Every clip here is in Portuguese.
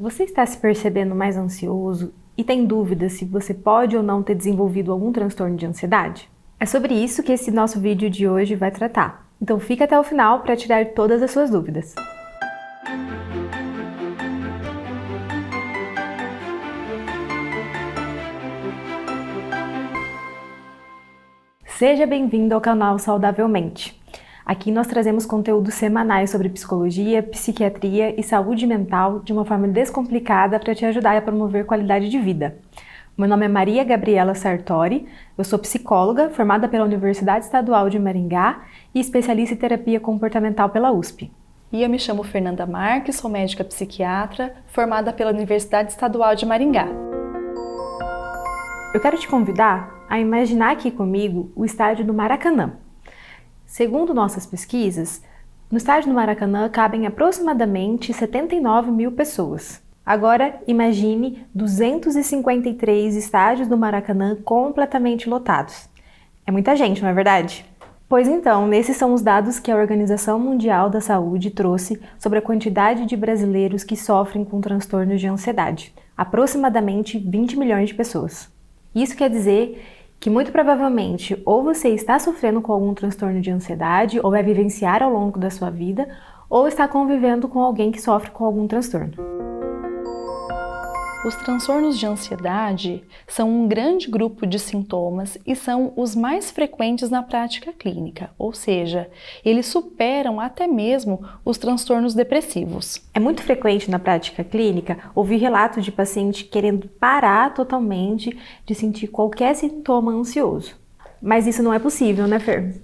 Você está se percebendo mais ansioso e tem dúvidas se você pode ou não ter desenvolvido algum transtorno de ansiedade? É sobre isso que esse nosso vídeo de hoje vai tratar. Então fica até o final para tirar todas as suas dúvidas. Seja bem-vindo ao canal Saudavelmente. Aqui nós trazemos conteúdos semanais sobre psicologia, psiquiatria e saúde mental de uma forma descomplicada para te ajudar a promover qualidade de vida. Meu nome é Maria Gabriela Sartori, eu sou psicóloga formada pela Universidade Estadual de Maringá e especialista em terapia comportamental pela USP. E eu me chamo Fernanda Marques, sou médica psiquiatra formada pela Universidade Estadual de Maringá. Eu quero te convidar a imaginar aqui comigo o estádio do Maracanã. Segundo nossas pesquisas, no estádio do Maracanã cabem aproximadamente 79 mil pessoas. Agora, imagine 253 estádios do Maracanã completamente lotados. É muita gente, não é verdade? Pois então, esses são os dados que a Organização Mundial da Saúde trouxe sobre a quantidade de brasileiros que sofrem com transtornos de ansiedade. Aproximadamente 20 milhões de pessoas. Isso quer dizer que muito provavelmente ou você está sofrendo com algum transtorno de ansiedade ou vai vivenciar ao longo da sua vida ou está convivendo com alguém que sofre com algum transtorno. Os transtornos de ansiedade são um grande grupo de sintomas e são os mais frequentes na prática clínica, ou seja, eles superam até mesmo os transtornos depressivos. É muito frequente na prática clínica ouvir relatos de paciente querendo parar totalmente de sentir qualquer sintoma ansioso. Mas isso não é possível, né, Fer?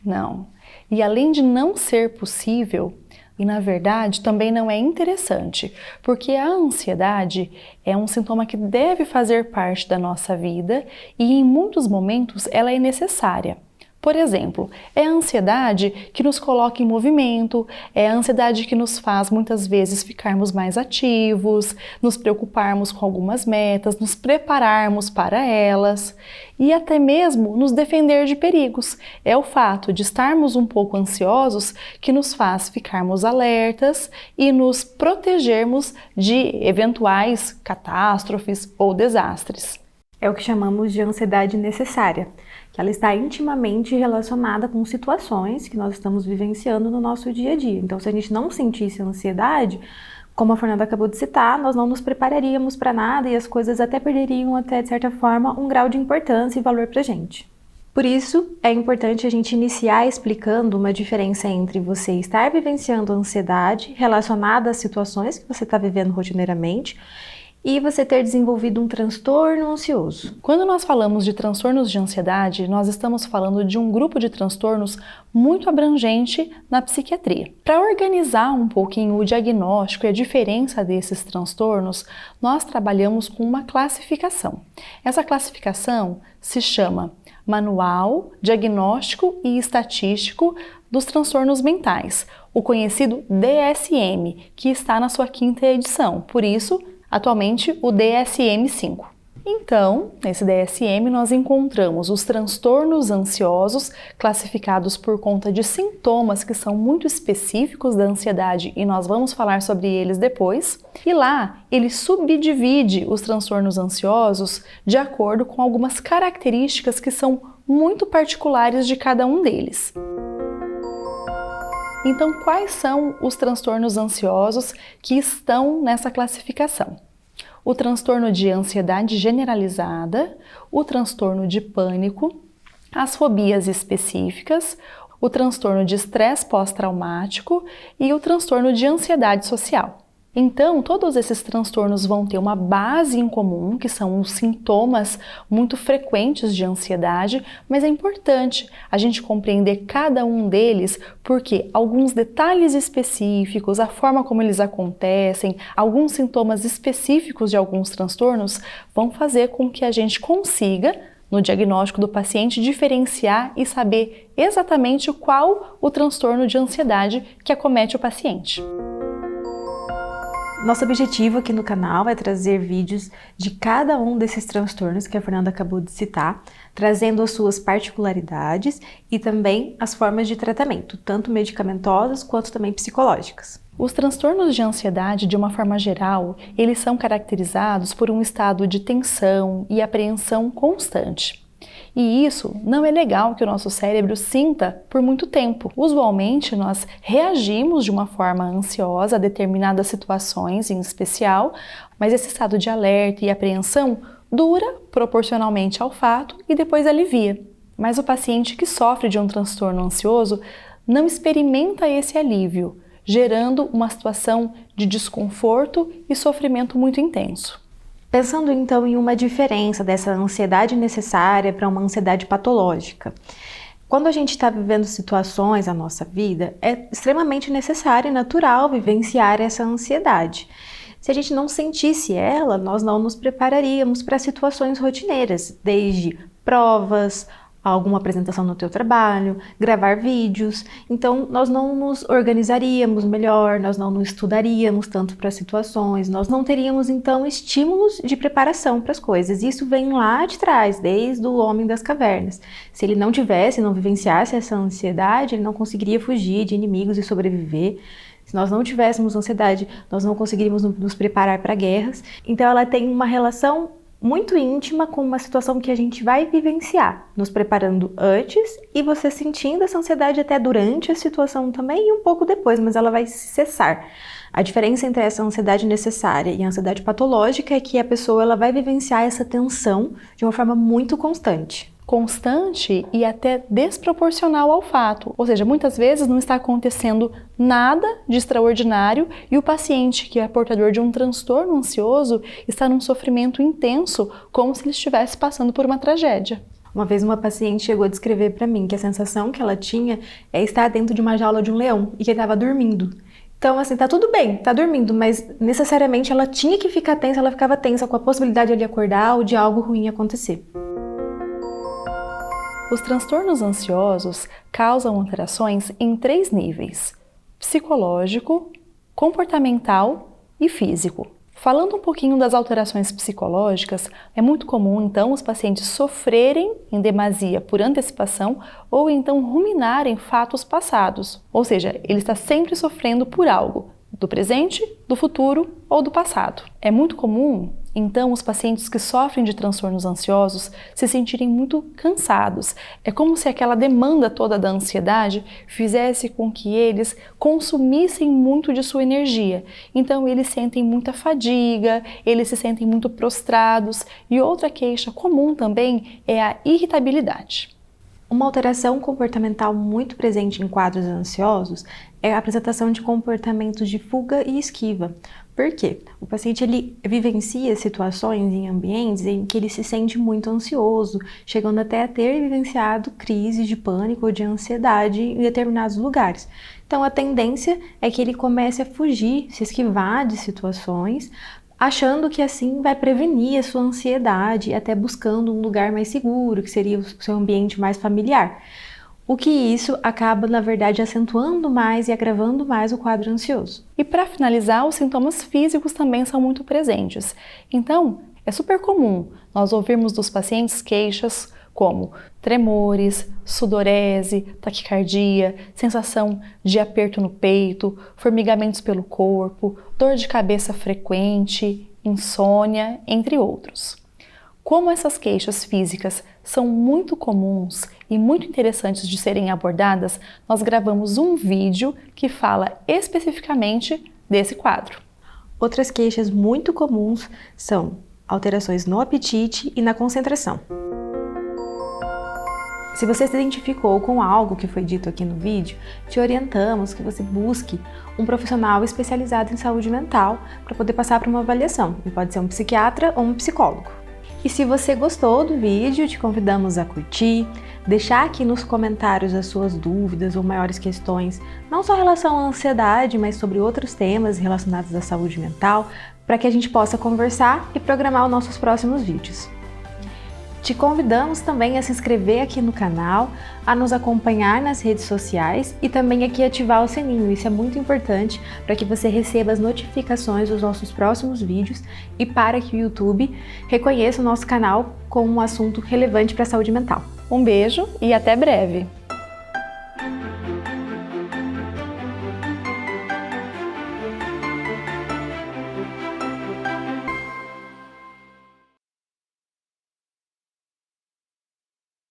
Não. E além de não ser possível, e na verdade também não é interessante, porque a ansiedade é um sintoma que deve fazer parte da nossa vida e em muitos momentos ela é necessária. Por exemplo, é a ansiedade que nos coloca em movimento, é a ansiedade que nos faz muitas vezes ficarmos mais ativos, nos preocuparmos com algumas metas, nos prepararmos para elas e até mesmo nos defender de perigos. É o fato de estarmos um pouco ansiosos que nos faz ficarmos alertas e nos protegermos de eventuais catástrofes ou desastres. É o que chamamos de ansiedade necessária. Ela está intimamente relacionada com situações que nós estamos vivenciando no nosso dia a dia. Então, se a gente não sentisse ansiedade, como a Fernanda acabou de citar, nós não nos prepararíamos para nada e as coisas até perderiam, até de certa forma, um grau de importância e valor para a gente. Por isso, é importante a gente iniciar explicando uma diferença entre você estar vivenciando ansiedade relacionada às situações que você está vivendo rotineiramente e você ter desenvolvido um transtorno ansioso. Quando nós falamos de transtornos de ansiedade, nós estamos falando de um grupo de transtornos muito abrangente na psiquiatria. Para organizar um pouquinho o diagnóstico e a diferença desses transtornos, nós trabalhamos com uma classificação. Essa classificação se chama Manual Diagnóstico e Estatístico dos Transtornos Mentais, o conhecido DSM, que está na sua 5ª edição, por isso, atualmente o DSM-5. Então, nesse DSM nós encontramos os transtornos ansiosos classificados por conta de sintomas que são muito específicos da ansiedade e nós vamos falar sobre eles depois. E lá ele subdivide os transtornos ansiosos de acordo com algumas características que são muito particulares de cada um deles. Então, quais são os transtornos ansiosos que estão nessa classificação? O transtorno de ansiedade generalizada, o transtorno de pânico, as fobias específicas, o transtorno de estresse pós-traumático e o transtorno de ansiedade social. Então, todos esses transtornos vão ter uma base em comum, que são os sintomas muito frequentes de ansiedade, mas é importante a gente compreender cada um deles, porque alguns detalhes específicos, a forma como eles acontecem, alguns sintomas específicos de alguns transtornos vão fazer com que a gente consiga, no diagnóstico do paciente, diferenciar e saber exatamente qual o transtorno de ansiedade que acomete o paciente. Nosso objetivo aqui no canal é trazer vídeos de cada um desses transtornos que a Fernanda acabou de citar, trazendo as suas particularidades e também as formas de tratamento, tanto medicamentosas quanto também psicológicas. Os transtornos de ansiedade, de uma forma geral, eles são caracterizados por um estado de tensão e apreensão constante. E isso não é legal que o nosso cérebro sinta por muito tempo. Usualmente, nós reagimos de uma forma ansiosa a determinadas situações em especial, mas esse estado de alerta e apreensão dura proporcionalmente ao fato e depois alivia. Mas o paciente que sofre de um transtorno ansioso não experimenta esse alívio, gerando uma situação de desconforto e sofrimento muito intenso. Pensando então em uma diferença dessa ansiedade necessária para uma ansiedade patológica. Quando a gente está vivendo situações na nossa vida, é extremamente necessário e natural vivenciar essa ansiedade. Se a gente não sentisse ela, nós não nos prepararíamos para situações rotineiras, desde provas, alguma apresentação no teu trabalho, gravar vídeos. Então, nós não nos organizaríamos melhor, nós não nos estudaríamos tanto para situações, nós não teríamos, então, estímulos de preparação para as coisas. Isso vem lá de trás, desde o homem das cavernas. Se ele não vivenciasse essa ansiedade, ele não conseguiria fugir de inimigos e sobreviver. Se nós não tivéssemos ansiedade, nós não conseguiríamos nos preparar para guerras. Então, ela tem uma relação muito íntima com uma situação que a gente vai vivenciar, nos preparando antes e você sentindo essa ansiedade até durante a situação também e um pouco depois, mas ela vai cessar. A diferença entre essa ansiedade necessária e a ansiedade patológica é que a pessoa ela vai vivenciar essa tensão de uma forma muito constante. Constante e até desproporcional ao fato, ou seja, muitas vezes não está acontecendo nada de extraordinário e o paciente que é portador de um transtorno ansioso está num sofrimento intenso, como se ele estivesse passando por uma tragédia. Uma vez uma paciente chegou a descrever para mim que a sensação que ela tinha é estar dentro de uma jaula de um leão e que ele estava dormindo. Então, assim, tá tudo bem, tá dormindo, mas necessariamente ela tinha que ficar tensa, ela ficava tensa com a possibilidade de ele acordar ou de algo ruim acontecer. Os transtornos ansiosos causam alterações em 3 níveis: psicológico, comportamental e físico. Falando um pouquinho das alterações psicológicas, é muito comum então os pacientes sofrerem em demasia por antecipação ou então ruminarem fatos passados, ou seja, ele está sempre sofrendo por algo, do presente, do futuro ou do passado. É muito comum, então, os pacientes que sofrem de transtornos ansiosos se sentirem muito cansados. É como se aquela demanda toda da ansiedade fizesse com que eles consumissem muito de sua energia. Então, eles sentem muita fadiga, eles se sentem muito prostrados. E outra queixa comum também é a irritabilidade. Uma alteração comportamental muito presente em quadros ansiosos é a apresentação de comportamentos de fuga e esquiva. Por quê? O paciente ele vivencia situações em ambientes em que ele se sente muito ansioso, chegando até a ter vivenciado crises de pânico ou de ansiedade em determinados lugares. Então a tendência é que ele comece a fugir, se esquivar de situações, achando que assim vai prevenir a sua ansiedade, até buscando um lugar mais seguro, que seria o seu ambiente mais familiar. O que isso acaba, na verdade, acentuando mais e agravando mais o quadro ansioso. E para finalizar, os sintomas físicos também são muito presentes. Então, é super comum nós ouvirmos dos pacientes queixas como tremores, sudorese, taquicardia, sensação de aperto no peito, formigamentos pelo corpo, dor de cabeça frequente, insônia, entre outros. Como essas queixas físicas são muito comuns e muito interessantes de serem abordadas, nós gravamos um vídeo que fala especificamente desse quadro. Outras queixas muito comuns são alterações no apetite e na concentração. Se você se identificou com algo que foi dito aqui no vídeo, te orientamos que você busque um profissional especializado em saúde mental para poder passar por uma avaliação. Ele pode ser um psiquiatra ou um psicólogo. E se você gostou do vídeo, te convidamos a curtir, deixar aqui nos comentários as suas dúvidas ou maiores questões, não só em relação à ansiedade, mas sobre outros temas relacionados à saúde mental, para que a gente possa conversar e programar os nossos próximos vídeos. Te convidamos também a se inscrever aqui no canal, a nos acompanhar nas redes sociais e também aqui ativar o sininho. Isso é muito importante para que você receba as notificações dos nossos próximos vídeos e para que o YouTube reconheça o nosso canal como um assunto relevante para a saúde mental. Um beijo e até breve!